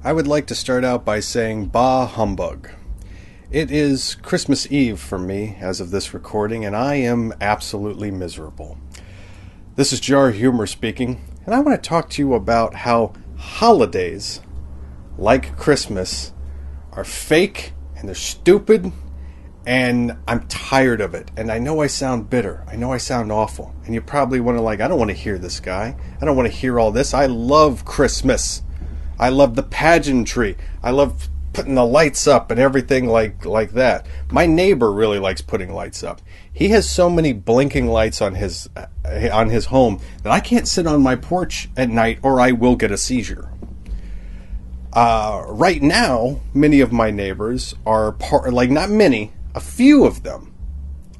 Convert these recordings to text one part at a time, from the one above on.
I would like to start out by saying bah humbug. It is Christmas Eve for me as of this recording, and I am absolutely miserable. This is JARHUMOR speaking, and I want to talk to you about how holidays, like Christmas, are fake and they're stupid, and I'm tired of it. And I know I sound bitter. I know I sound awful. And you probably want to I don't want to hear this guy. I don't want to hear all this. I love Christmas. I love the pageantry. I love putting the lights up and everything like that. My neighbor really likes putting lights up. He has so many blinking lights on his home that I can't sit on my porch at night or I will get a seizure. Right now, many of my neighbors are not many, a few of them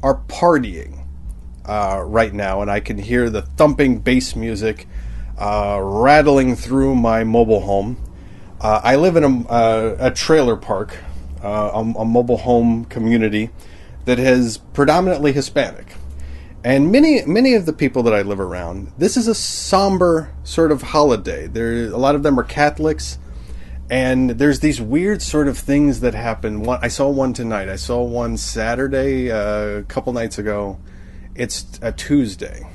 are partying right now, and I can hear the thumping bass music rattling through my mobile home. I live in a trailer park, a mobile home community that is predominantly Hispanic. And many of the people that I live around, this is a somber sort of holiday. A lot of them are Catholics, and there's these weird sort of things that happen. I saw one tonight. I saw one Saturday, a couple nights ago. It's a Tuesday.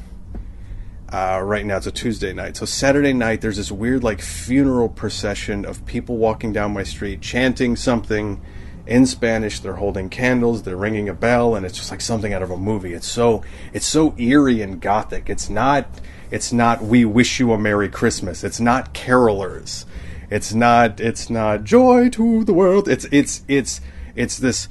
Right now it's a Tuesday night. So Saturday night there's this weird funeral procession of people walking down my street chanting something in Spanish. They're holding candles, they're ringing a bell, and it's just like something out of a movie. It's so eerie and gothic. It's not "We wish you a Merry Christmas." It's not carolers. It's not joy to the world. It's this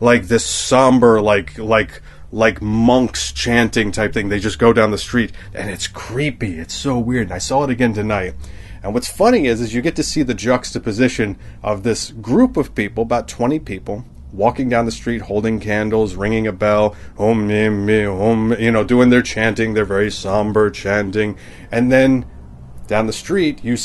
like this somber like monks chanting type thing. They just go down the street and it's creepy. It's so weird. And I saw it again tonight. And what's funny is you get to see the juxtaposition of this group of people, about 20 people, walking down the street, holding candles, ringing a bell, doing their chanting. They're very somber chanting. And then down the street, you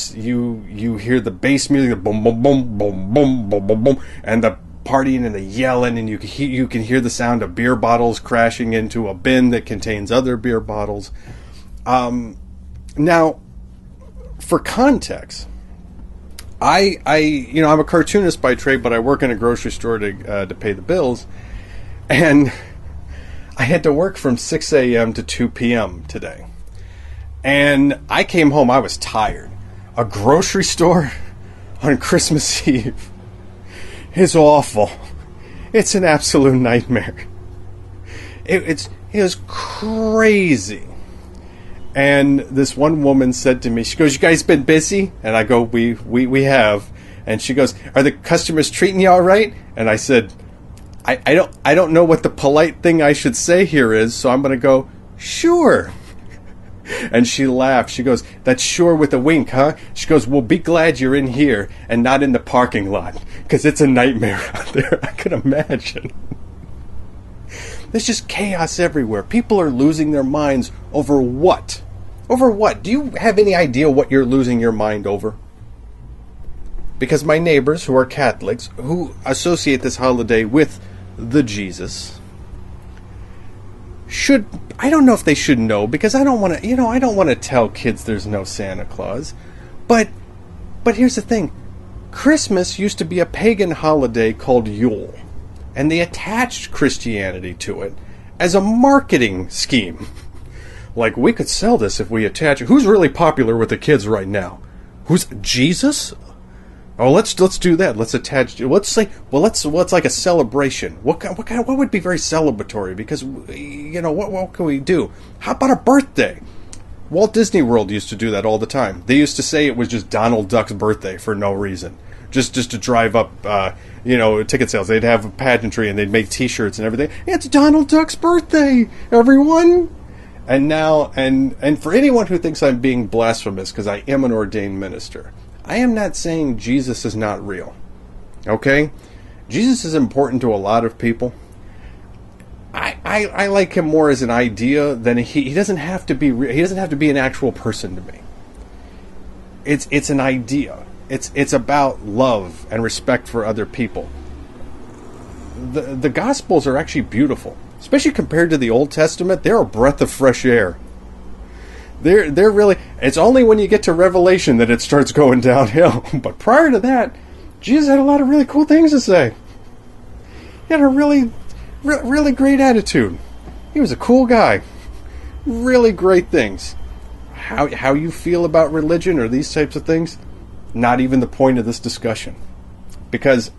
hear the bass music, the boom, boom, boom, boom, boom, boom, boom, boom, and the partying and the yelling, and you can hear the sound of beer bottles crashing into a bin that contains other beer bottles. Now, for context, I'm a cartoonist by trade, but I work in a grocery store to pay the bills, and I had to work from 6 a.m. to 2 p.m. today. And I came home, I was tired. A grocery store on Christmas Eve is awful. It's an absolute nightmare. It was crazy. And this one woman said to me, she goes, "You guys been busy?" And I go, we have. And she goes, "Are the customers treating you all right?" And I said, I don't know what the polite thing I should say here is, so I'm going to go, "Sure." And she laughed. She goes, "That's sure with a wink, huh?" She goes, "Well, be glad you're in here and not in the parking lot, because it's a nightmare out there." I can imagine. There's just chaos everywhere. People are losing their minds over what? Over what? Do you have any idea what you're losing your mind over? Because my neighbors, who are Catholics, who associate this holiday with the Jesus, I don't know if they should know, because I don't want to tell kids there's no Santa Claus. But here's the thing. Christmas used to be a pagan holiday called Yule, and they attached Christianity to it as a marketing scheme. We could sell this if we attach it. Who's really popular with the kids right now? Who's Jesus? Oh, let's do that. Let's attach. Let's say, what's like a celebration? What would be very celebratory? Because what can we do? How about a birthday? Walt Disney World used to do that all the time. They used to say it was just Donald Duck's birthday for no reason, just to drive up, ticket sales. They'd have pageantry and they'd make T-shirts and everything. It's Donald Duck's birthday, everyone. And now, and for anyone who thinks I'm being blasphemous, because I am an ordained minister, I am not saying Jesus is not real. Okay? Jesus is important to a lot of people. I like him more as an idea than he doesn't have to be real. He doesn't have to be an actual person to me. It's an idea. It's about love and respect for other people. The Gospels are actually beautiful, especially compared to the Old Testament. They're a breath of fresh air. They're really. It's only when you get to Revelation that it starts going downhill. But prior to that, Jesus had a lot of really cool things to say. He had a really great attitude. He was a cool guy. Really great things. How you feel about religion or these types of things, not even the point of this discussion. Because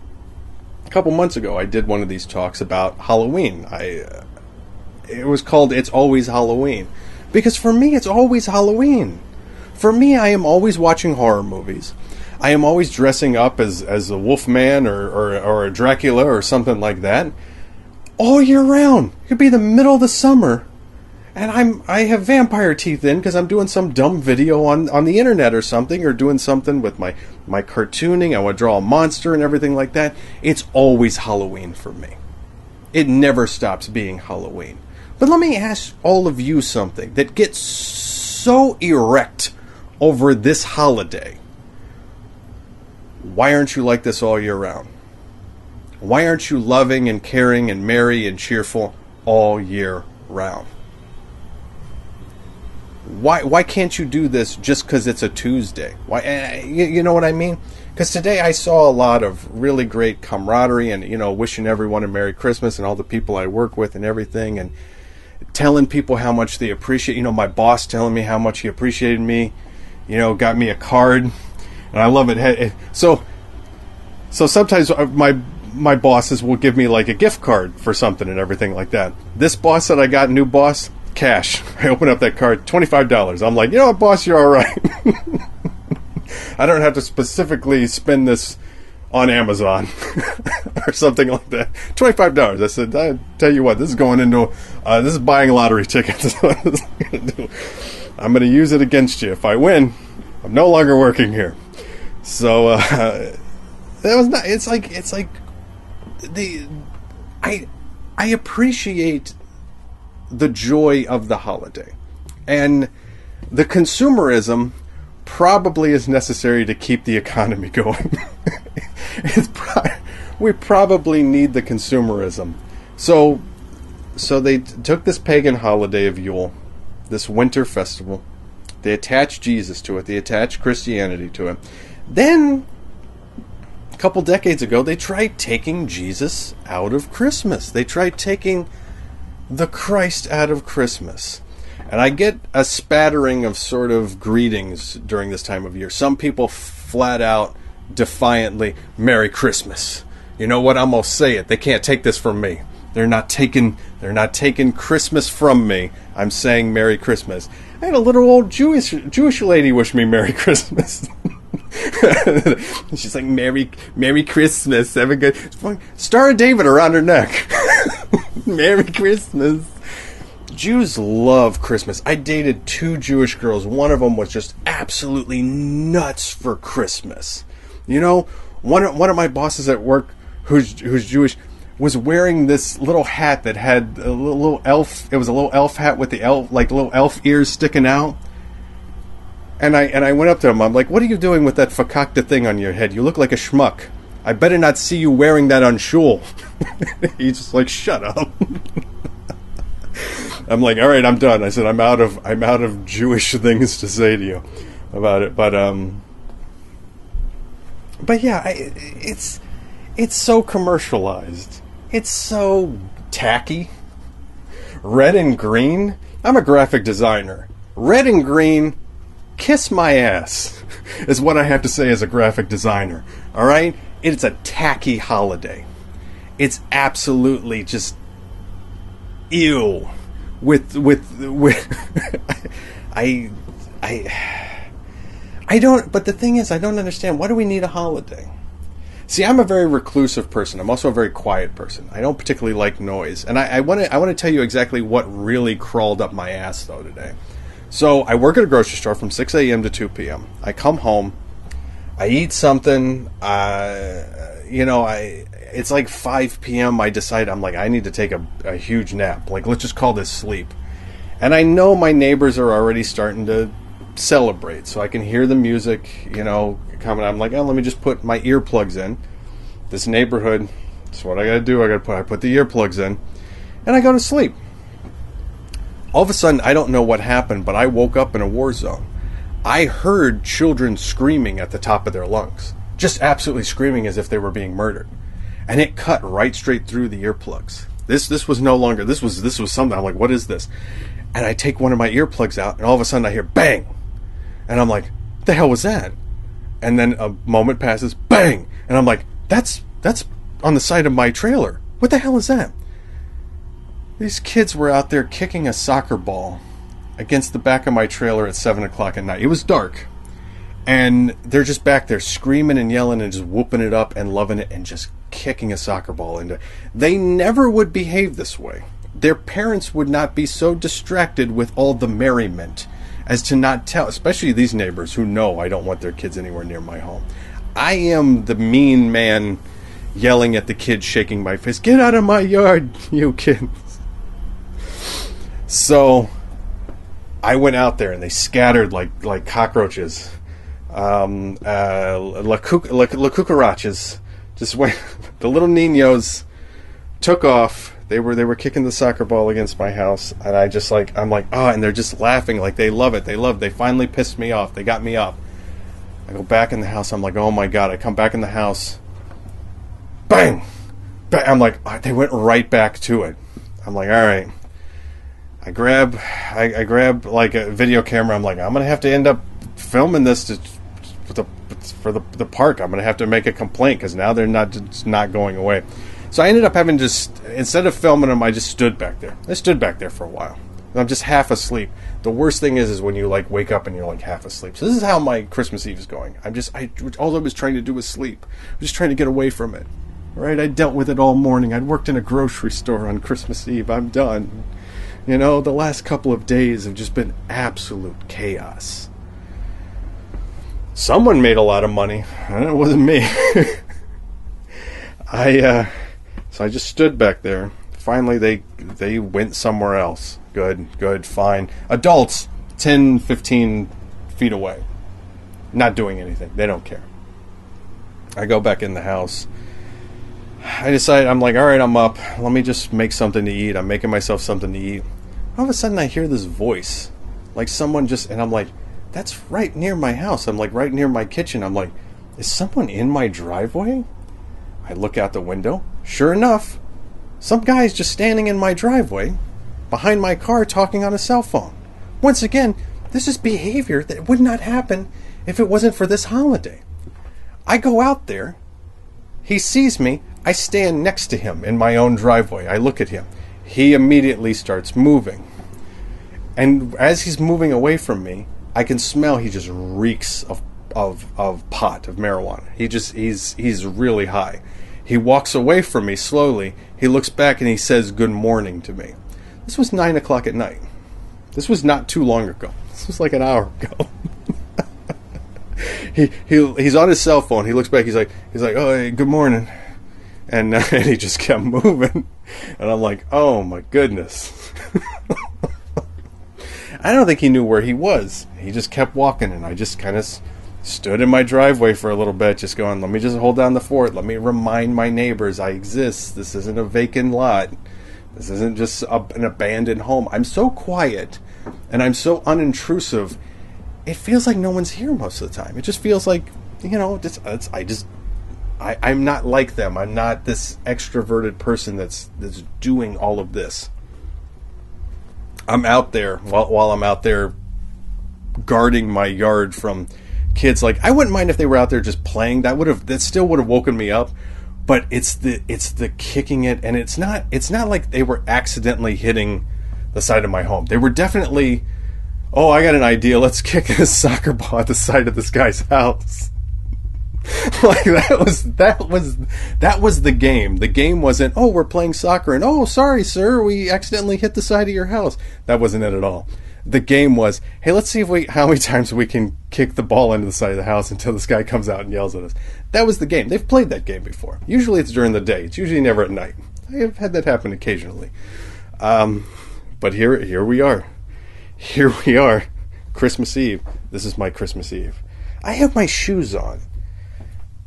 a couple months ago, I did one of these talks about Halloween. It was called "It's Always Halloween," because for me, it's always Halloween. For me, I am always watching horror movies. I am always dressing up as a Wolfman or a Dracula or something like that, all year round. It could be the middle of the summer, and I have vampire teeth in because I'm doing some dumb video on the internet or something, or doing something with my cartooning. I want to draw a monster and everything like that. It's always Halloween for me. It never stops being Halloween. But let me ask all of you something that gets so erect over this holiday. Why aren't you like this all year round? Why aren't you loving and caring and merry and cheerful all year round? Why can't you do this just because it's a Tuesday? Why? You know what I mean? Because today I saw a lot of really great camaraderie and, wishing everyone a Merry Christmas and all the people I work with and everything, and telling people how much they appreciate, my boss telling me how much he appreciated me, got me a card, and I love it. So sometimes my bosses will give me like a gift card for something and everything like that. This boss that I got, new boss, cash. I open up that card, $25. I'm like, you know what, boss, you're all right. I don't have to specifically spend this on Amazon or something like that. $25. I said, I tell you what, this is going into this is buying lottery tickets. I'm going to use it against you. If I win, I'm no longer working here. So that was not. It's like I appreciate the joy of the holiday, and the consumerism probably is necessary to keep the economy going. We probably need the consumerism. So they took this pagan holiday of Yule, this winter festival. They attached Jesus to it. They attached Christianity to it. Then, a couple decades ago, they tried taking Jesus out of Christmas. They tried taking the Christ out of Christmas. And I get a spattering of sort of greetings during this time of year. Some people flat out, defiantly, Merry Christmas. You know what? I'm going to say it. They can't take this from me. They're not taking Christmas from me. I'm saying Merry Christmas. I had a little old Jewish lady wish me Merry Christmas. She's like, Merry Christmas. Have a good Star of David around her neck. Merry Christmas. Jews love Christmas. I dated 2 Jewish girls. One of them was just absolutely nuts for Christmas. One of my bosses at work, who's Jewish, was wearing this little hat that had a little elf. It was a little elf hat with the little elf ears sticking out. And I went up to him. I'm like, "What are you doing with that fakakta thing on your head? You look like a schmuck. I better not see you wearing that on shul." He's just like, "Shut up." I'm like, "All right, I'm done." I said, I'm out of Jewish things to say to you about it. But yeah, it's so commercialized. It's so tacky. Red and green. I'm a graphic designer. Red and green, kiss my ass, is what I have to say as a graphic designer. All right, it's a tacky holiday. It's absolutely just ew. With I don't. But the thing is, I don't understand. Why do we need a holiday? See, I'm a very reclusive person. I'm also a very quiet person. I don't particularly like noise, and I want to tell you exactly what really crawled up my ass though today. So I work at a grocery store from 6 a.m. to 2 p.m. I come home, I eat something. It's like 5 p.m. I decide I need to take a huge nap. Like, let's just call this sleep. And I know my neighbors are already starting to celebrate, so I can hear the music, coming. I'm like, let me just put my earplugs in. This neighborhood, that's what I gotta do. I put the earplugs in, and I go to sleep. All of a sudden, I don't know what happened, but I woke up in a war zone. I heard children screaming at the top of their lungs. Just absolutely screaming as if they were being murdered. And it cut right straight through the earplugs. This was no longer, this was something. I'm like, what is this? And I take one of my earplugs out, and all of a sudden I hear bang. And I'm like, what the hell was that? And then a moment passes, bang. And I'm like, that's on the side of my trailer. What the hell is that? These kids were out there kicking a soccer ball against the back of my trailer at 7 o'clock at night. It was dark. And they're just back there screaming and yelling and just whooping it up and loving it and just kicking a soccer ball into it. They never would behave this way. Their parents would not be so distracted with all the merriment as to not tell, especially these neighbors who know I don't want their kids anywhere near my home. I am the mean man yelling at the kids, shaking my fist, "Get out of my yard, you kids." So I went out there and they scattered like cockroaches. La cucarachas just went. The little niños took off. They were kicking the soccer ball against my house, and I'm like, oh, and they're just laughing like they love it. They finally pissed me off. They got me up. I go back in the house. I'm like, oh my God. I come back in the house. Bang! Bang! I'm like, oh, they went right back to it. I'm like, all right. I grab like a video camera. I'm like, I'm gonna have to end up filming this for the park. I'm gonna have to make a complaint because now they're not going away. So I ended up having instead of filming them, I just stood back there. I stood back there for a while. I'm just half asleep. The worst thing is when you like wake up and you're like half asleep. So this is how my Christmas Eve is going. All I was trying to do was sleep. I'm just trying to get away from it. Right? I dealt with it all morning. I'd worked in a grocery store on Christmas Eve. I'm done. You know, the last couple of days have just been absolute chaos. Someone made a lot of money, and it wasn't me. So I just stood back there. Finally, they went somewhere else. Good, fine. Adults, 10, 15 feet away. Not doing anything. They don't care. I go back in the house. I decide, I'm like, all right, I'm up. Let me just make something to eat. I'm making myself something to eat. All of a sudden, I hear this voice. Like someone and I'm like, that's right near my house. I'm like, right near my kitchen. I'm like, is someone in my driveway? I look out the window. Sure enough, some guy's just standing in my driveway behind my car talking on a cell phone. Once again, this is behavior that would not happen if it wasn't for this holiday. I go out there. He sees me. I stand next to him in my own driveway. I look at him. He immediately starts moving. And as he's moving away from me, I can smell he just reeks of pot, of marijuana. He's really high. He walks away from me slowly. He looks back and he says good morning to me. This was 9 o'clock at night. This was not too long ago. This was like an hour ago. He's on his cell phone. He looks back. He's like, oh, hey, good morning. And he just kept moving. And I'm like, oh my goodness. I don't think he knew where he was. He just kept walking, and I just kind of stood in my driveway for a little bit, just going, let me just hold down the fort. Let me remind my neighbors I exist. This isn't a vacant lot. This isn't just an abandoned home. I'm so quiet, and I'm so unintrusive. It feels like no one's here most of the time. It just feels like, I'm not like them. I'm not this extroverted person that's doing all of this. I'm out there while I'm out there guarding my yard from kids. Like, I wouldn't mind if they were out there just playing. That still would have woken me up. But it's the kicking it, and it's not like they were accidentally hitting the side of my home. They were definitely, oh, I got an idea. Let's kick a soccer ball at the side of this guy's house. Like that was the game. The game wasn't, oh, we're playing soccer and, oh, sorry, sir, we accidentally hit the side of your house. That wasn't it at all. The game was, hey, let's see how many times we can kick the ball into the side of the house until this guy comes out and yells at us. That was the game. They've played that game before. Usually it's during the day. It's usually never at night. I have had that happen occasionally. But here we are. Here we are. Christmas Eve. This is my Christmas Eve. I have my shoes on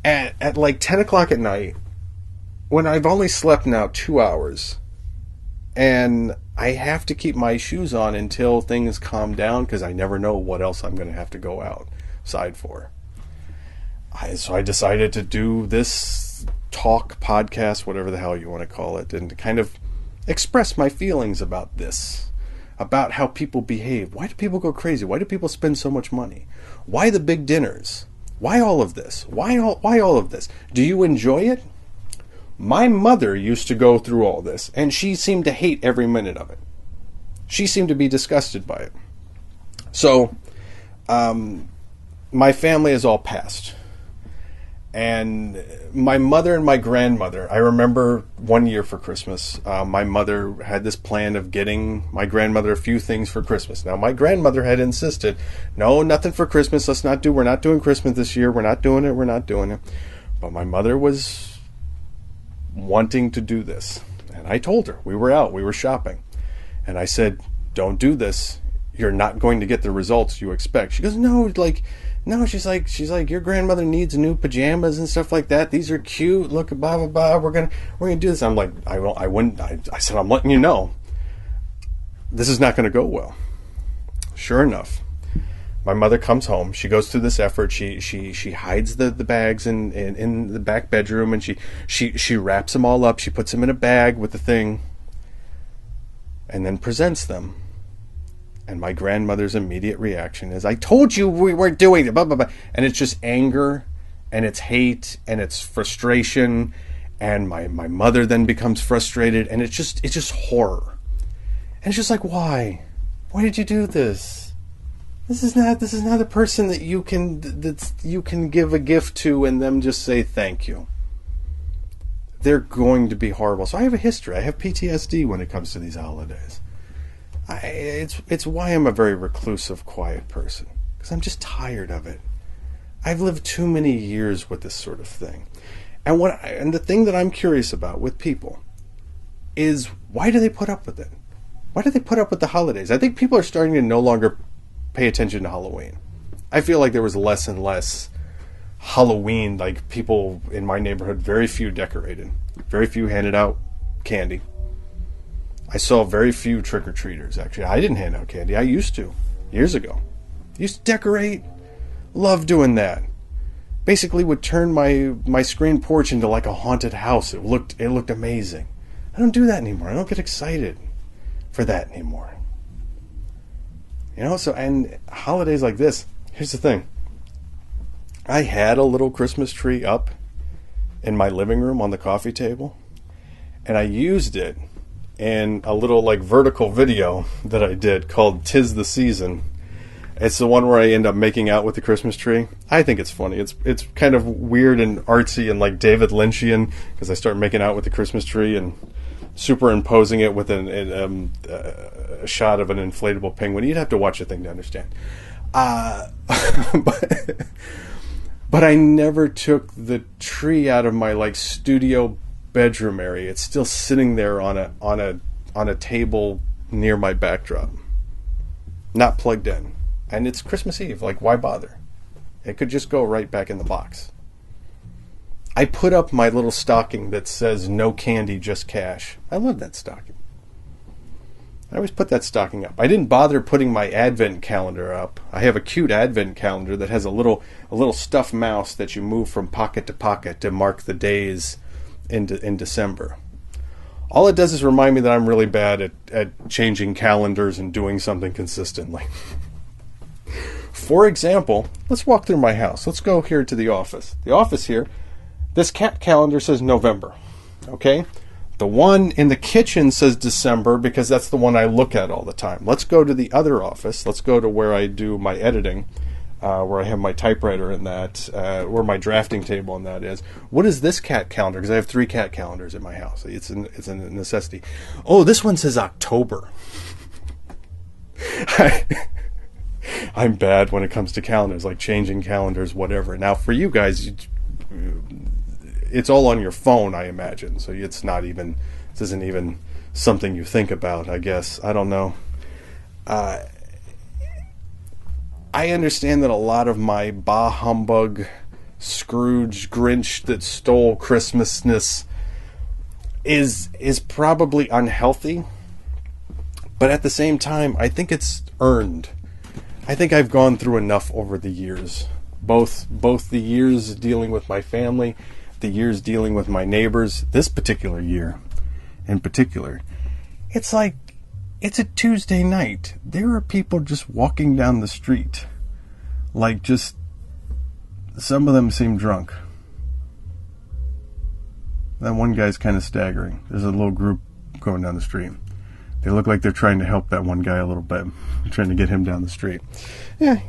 at like 10 o'clock at night when I've only slept now 2 hours. And I have to keep my shoes on until things calm down, because I never know what else I'm going to have to go outside for. So I decided to do this talk, podcast, whatever the hell you want to call it, and to kind of express my feelings about this, about how people behave. Why do people go crazy? Why do people spend so much money? Why the big dinners? Why all of this? Why all of this? Do you enjoy it? My mother used to go through all this, and she seemed to hate every minute of it. She seemed to be disgusted by it. So, my family is all passed. And my mother and my grandmother, I remember one year for Christmas, my mother had this plan of getting my grandmother a few things for Christmas. Now, my grandmother had insisted, no, nothing for Christmas. We're not doing Christmas this year. We're not doing it. But my mother was wanting to do this. And I told her, we were shopping. And I said, don't do this. You're not going to get the results you expect. She goes, no, she's like, your grandmother needs new pajamas and stuff like that. These are cute. Look, blah, blah, blah. We're gonna do this. I'm like, I said, I'm letting you know, this is not going to go well. Sure enough, my mother comes home. She goes through this effort. She hides the bags in the back bedroom, and she wraps them all up. She puts them in a bag with the thing, and then presents them. And my grandmother's immediate reaction is, I told you we were doing it, blah, blah, blah. And it's just anger, and it's hate, and it's frustration. And my mother then becomes frustrated, and it's just horror. And it's just like, why? Why did you do this? This is not a person that you can give a gift to and them just say thank you. They're going to be horrible. So I have a history. I have PTSD when it comes to these holidays. It's why I'm a very reclusive, quiet person, because I'm just tired of it. I've lived too many years with this sort of thing. And the thing that I'm curious about with people is, why do they put up with it? Why do they put up with the holidays? I think people are starting to no longer pay attention to Halloween. I feel like there was less and less Halloween, like people in my neighborhood, very few decorated, very few handed out candy. I saw very few trick-or-treaters, actually. I didn't hand out candy. I used to, years ago. Used to decorate. Loved doing that. Basically would turn my screen porch into like a haunted house. It looked amazing. I don't do that anymore. I don't get excited for that anymore. You know, so, and holidays like this, here's the thing. I had a little Christmas tree up in my living room on the coffee table, and I used it in a little like vertical video that I did called "'Tis the Season." It's the one where I end up making out with the Christmas tree. I think it's funny. It's kind of weird and artsy and like David Lynchian, because I start making out with the Christmas tree and superimposing it with a shot of an inflatable penguin. You'd have to watch the thing to understand. But I never took the tree out of my like studio bedroom area. It's still sitting there on a table near my backdrop, not plugged in. And it's Christmas Eve. Like, why bother? It could just go right back in the box. I put up my little stocking that says "No candy, just cash." I love that stocking. I always put that stocking up. I didn't bother putting my advent calendar up. I have a cute advent calendar that has a little stuffed mouse that you move from pocket to pocket to mark the days in December. All it does is remind me that I'm really bad at changing calendars and doing something consistently. For example, let's walk through my house. Let's go here to the office. The office here, this cat calendar says November. Okay? The one in the kitchen says December, because that's the one I look at all the time. Let's go to the other office. Let's go to where I do my editing, where I have my typewriter and that, where my drafting table and that is. What is this cat calendar? Because I have 3 cat calendars in my house. It's a necessity. Oh, this one says October. I'm bad when it comes to calendars, like changing calendars, whatever. Now, for you guys, it's all on your phone, I imagine. So this isn't even something you think about, I guess. I don't know. I understand that a lot of my bah humbug, Scrooge, Grinch that stole Christmasness is probably unhealthy. But at the same time, I think it's earned. I think I've gone through enough over the years. Both the years dealing with my family, the years dealing with my neighbors, this particular year in particular. It's like, it's a Tuesday night. There are people just walking down the street. Like, just, some of them seem drunk. That one guy's kind of staggering. There's a little group going down the street. They look like they're trying to help that one guy a little bit. Trying to get him down the street. Yeah,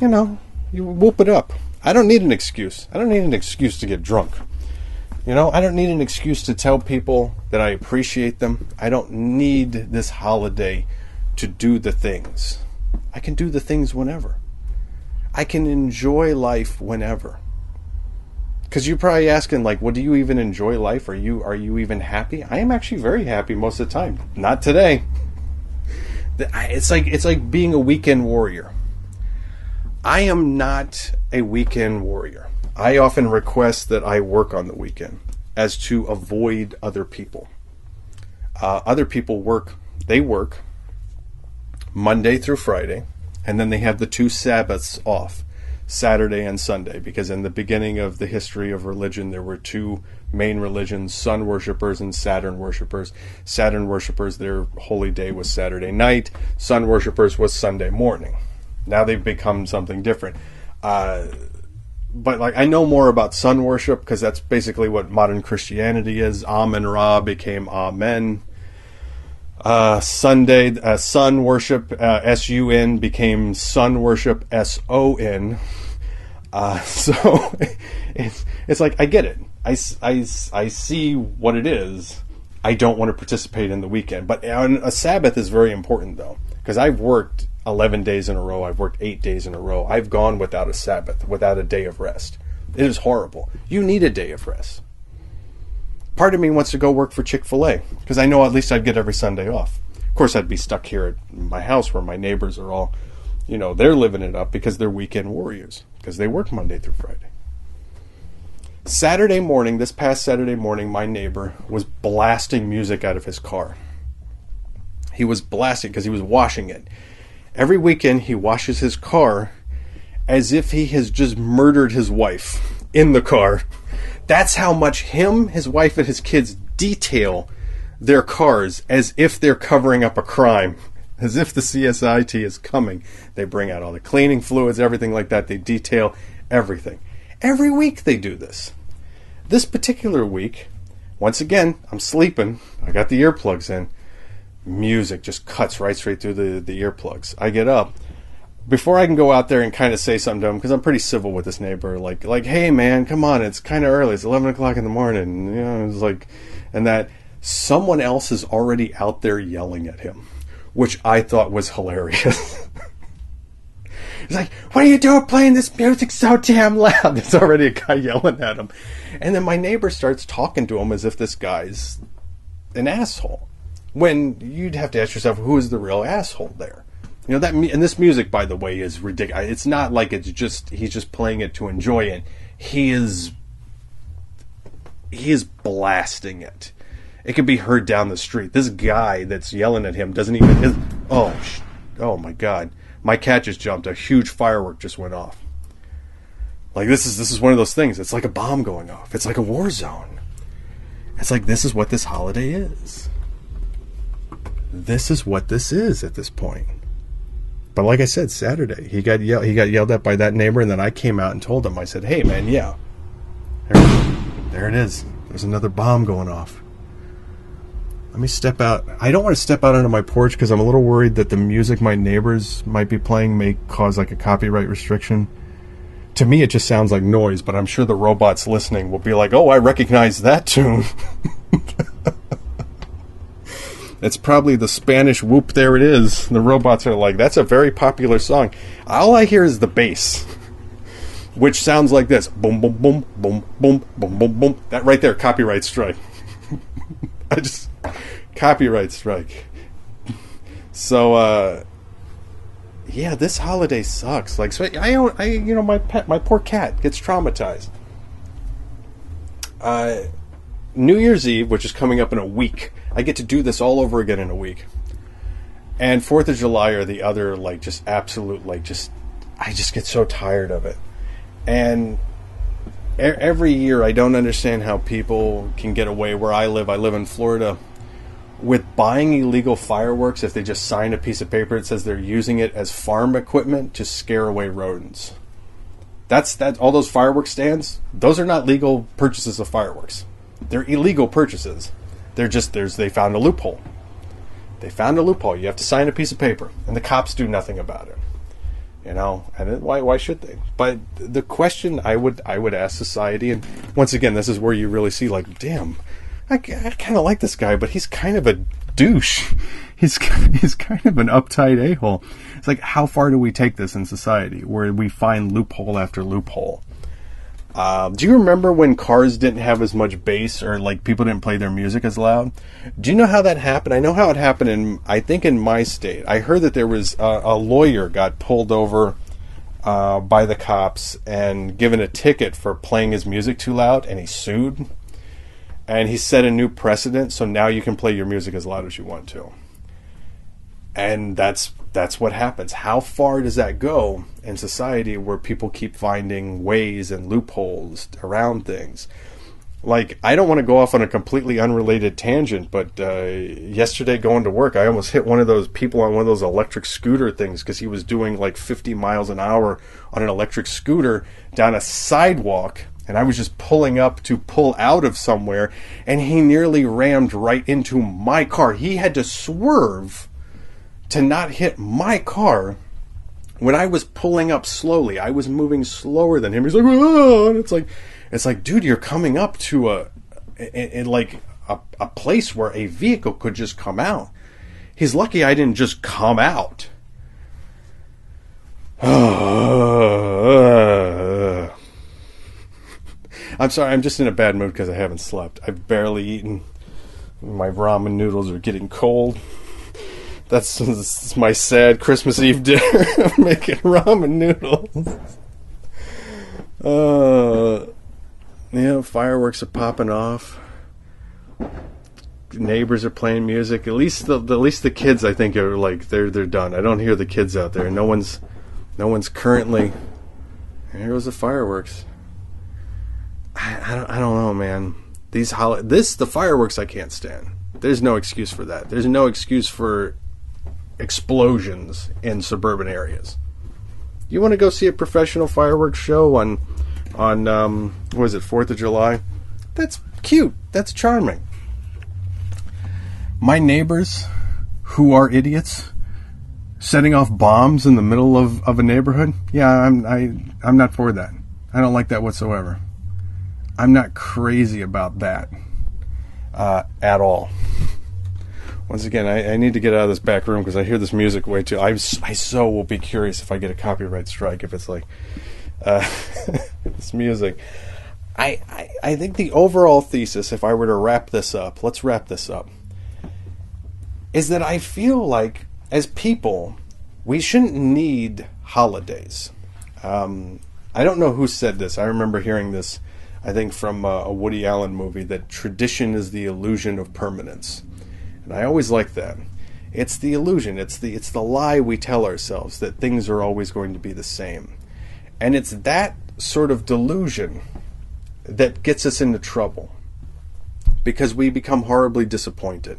you whoop it up. I don't need an excuse. I don't need an excuse to get drunk. I don't need an excuse to tell people that I appreciate them. I don't need this holiday to do the things. I can do the things whenever. I can enjoy life whenever. Because you're probably asking, like, well, do you even enjoy life? Are you even happy? I am actually very happy most of the time. Not today. It's like being a weekend warrior. I am not a weekend warrior. I often request that I work on the weekend as to avoid other people. Other people work Monday through Friday, and then they have the 2 Sabbaths off, Saturday and Sunday, because in the beginning of the history of religion, there were 2 main religions, sun worshippers and Saturn worshippers. Saturn worshippers, their holy day was Saturday night. Sun worshippers was Sunday morning. Now they've become something different. But like, I know more about sun worship because that's basically what modern Christianity is. Amen Ra became Amen. Sunday, sun worship, S-U-N became sun worship, S-O-N. So it's like, I get it. I see what it is. I don't want to participate in the weekend. But a Sabbath is very important, though, because I've worked 11 days in a row. I've worked 8 days in a row. I've gone without a Sabbath, without a day of rest. It is horrible. You need a day of rest. Part of me wants to go work for Chick-fil-A because I know at least I'd get every Sunday off. Of course, I'd be stuck here at my house where my neighbors are all, they're living it up because they're weekend warriors because they work Monday through Friday. This past Saturday morning, my neighbor was blasting music out of his car. He was blasting because he was washing it. Every weekend, he washes his car as if he has just murdered his wife in the car. That's how much him, his wife, and his kids detail their cars as if they're covering up a crime, as if the CSIT is coming. They bring out all the cleaning fluids, everything like that. They detail everything. Every week they do this. This particular week, once again, I'm sleeping. I got the earplugs in. Music just cuts right straight through the earplugs. I get up. Before I can go out there and kind of say something to him, because I'm pretty civil with this neighbor, like, hey man, come on, it's kind of early. It's 11 o'clock in the morning. It's like, and that someone else is already out there yelling at him, which I thought was hilarious. He's like, what are you doing playing this music so damn loud? There's already a guy yelling at him. And then my neighbor starts talking to him as if this guy's an asshole. When you'd have to ask yourself, who is the real asshole there? And this music, by the way, is ridiculous. It's not like he's just playing it to enjoy it. He is blasting it. It can be heard down the street. This guy that's yelling at him doesn't even... Oh my God. My cat just jumped. A huge firework just went off. Like, this is one of those things. It's like a bomb going off. It's like a war zone. It's like, this is what this holiday is. This is what this is at this point. But like I said, Saturday, he got yelled at by that neighbor, and then I came out and told him, I said, hey man, yeah. There it is. There's another bomb going off. Let me step out. I don't want to step out onto my porch because I'm a little worried that the music my neighbors might be playing may cause like a copyright restriction. To me, it just sounds like noise, but I'm sure the robots listening will be like, oh, I recognize that tune. It's probably the Spanish whoop, there it is. The robots are like, that's a very popular song. All I hear is the bass, which sounds like this. Boom, boom, boom, boom, boom, boom, boom, boom. That right there, copyright strike. Copyright strike. So, yeah, this holiday sucks. Like, so my poor cat gets traumatized. New Year's Eve, which is coming up in a week, I get to do this all over again in a week. And 4th of July are the other, like, just absolute, like, just, I just get so tired of it. And every year I don't understand how people can get away where I live in Florida, with buying illegal fireworks if they just sign a piece of paper that says they're using it as farm equipment to scare away rodents. That's all those fireworks stands, those are not legal purchases of fireworks. They're illegal purchases. They're just, they found a loophole. They found a loophole. You have to sign a piece of paper, and the cops do nothing about it. And why should they? But the question I would ask society, and once again, this is where you really see, like, damn, I kind of like this guy, but he's kind of a douche. He's kind of an uptight a-hole. It's like, how far do we take this in society, where we find loophole after loophole? Do you remember when cars didn't have as much bass, or like people didn't play their music as loud? Do you know how that happened? I know how it happened I think in my state. I heard that there was a lawyer got pulled over by the cops and given a ticket for playing his music too loud, and he sued. And he set a new precedent, so now you can play your music as loud as you want to. And that's what happens. How far does that go in society, where people keep finding ways and loopholes around things? Like, I don't want to go off on a completely unrelated tangent, but yesterday going to work, I almost hit one of those people on one of those electric scooter things because he was doing like 50 miles an hour on an electric scooter down a sidewalk. And I was just pulling up to pull out of somewhere, and he nearly rammed right into my car. He had to swerve to not hit my car when I was pulling up slowly. I was moving slower than him. He's like, oh, and it's like, dude, you're coming up to a place where a vehicle could just come out. He's lucky I didn't just come out. I'm sorry, I'm just in a bad mood because I haven't slept. I've barely eaten. My ramen noodles are getting cold. That's my sad Christmas Eve dinner. I'm making ramen noodles. Fireworks are popping off. Neighbors are playing music. At least the kids, I think, are like they're done. I don't hear the kids out there. No one's currently. Here goes the fireworks. I don't know, man. The fireworks I can't stand. There's no excuse for that. There's no excuse for explosions in suburban areas. You want to go see a professional fireworks show on what is it, 4th of July? That's cute. That's charming. My neighbors, who are idiots, setting off bombs in the middle of a neighborhood. Yeah, I'm not for that. I don't like that whatsoever. I'm not crazy about that at all. Once again, I need to get out of this back room because I hear this music way too. I so will be curious if I get a copyright strike if it's like this music. I think the overall thesis, if I were to wrap this up, let's wrap this up, is that I feel like as people, we shouldn't need holidays. I don't know who said this. I remember hearing this, I think, from a Woody Allen movie, that tradition is the illusion of permanence. And I always like that. It's the illusion. It's the lie we tell ourselves that things are always going to be the same. And it's that sort of delusion that gets us into trouble, because we become horribly disappointed.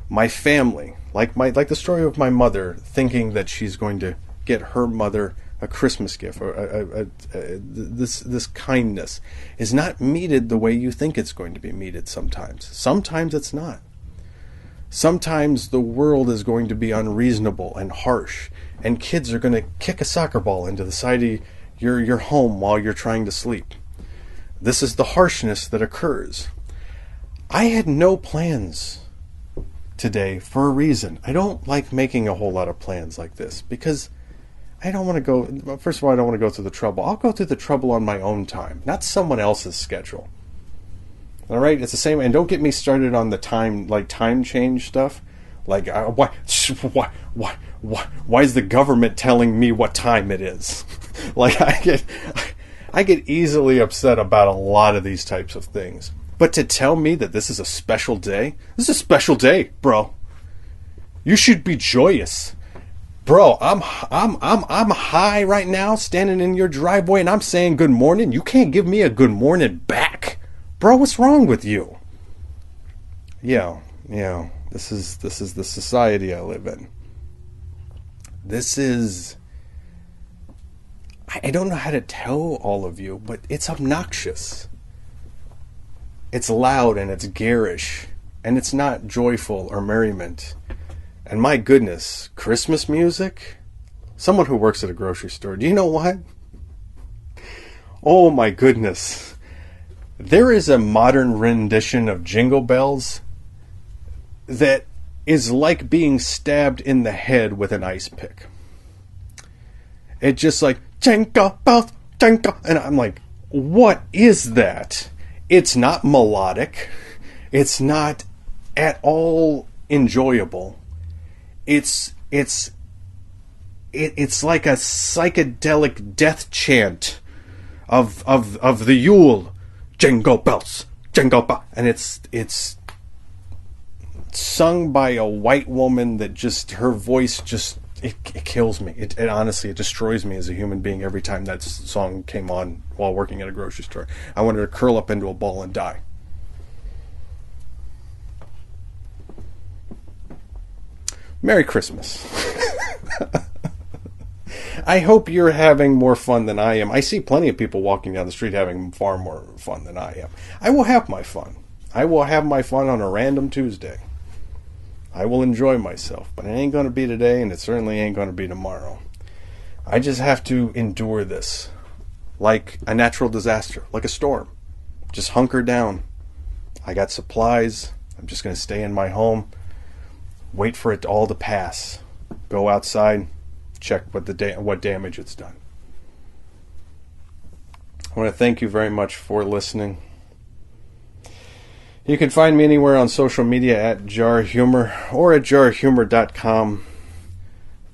My family, like the story of my mother, thinking that she's going to get her mother a Christmas gift, or this kindness, is not meted the way you think it's going to be meted sometimes. Sometimes it's not. Sometimes the world is going to be unreasonable and harsh, and kids are going to kick a soccer ball into the side of your home while you're trying to sleep. This is the harshness that occurs. I had no plans today for a reason. I don't like making a whole lot of plans like this because I don't want to go. First of all, I don't want to go through the trouble. I'll go through the trouble on my own time, not someone else's schedule. All right, it's the same. And don't get me started on the time change stuff. Like, why is the government telling me what time it is? Like, I get easily upset about a lot of these types of things. But to tell me that this is a special day, bro. You should be joyous. Bro, I'm high right now, standing in your driveway, and I'm saying good morning. You can't give me a good morning back. Bro, what's wrong with you? Yeah, this is the society I live in. This is, I don't know how to tell all of you, but it's obnoxious. It's loud and it's garish, and it's not joyful or merriment. And my goodness, Christmas music? Someone who works at a grocery store, do you know what? Oh my goodness. There is a modern rendition of Jingle Bells that is like being stabbed in the head with an ice pick. It's just like, Jingle Bells, Jingle. And I'm like, what is that? It's not melodic. It's not at all enjoyable. It's like a psychedelic death chant of the Yule. Jingle bells, jingle bells. And it's sung by a white woman that just, her voice just, it kills me. It honestly, it destroys me as a human being every time that song came on while working at a grocery store. I wanted to curl up into a ball and die. Merry Christmas. I hope you're having more fun than I am. I see plenty of people walking down the street having far more fun than I am. I will have my fun. I will have my fun on a random Tuesday. I will enjoy myself, but it ain't going to be today, and it certainly ain't going to be tomorrow. I just have to endure this like a natural disaster, like a storm. Just hunker down. I got supplies. I'm just going to stay in my home. Wait for it all to pass. Go outside, check what damage it's done. I want to thank you very much for listening. You can find me anywhere on social media at JARHUMOR or at JARHUMOR.com.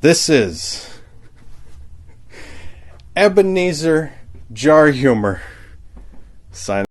This is Ebenezer JARHUMOR signing.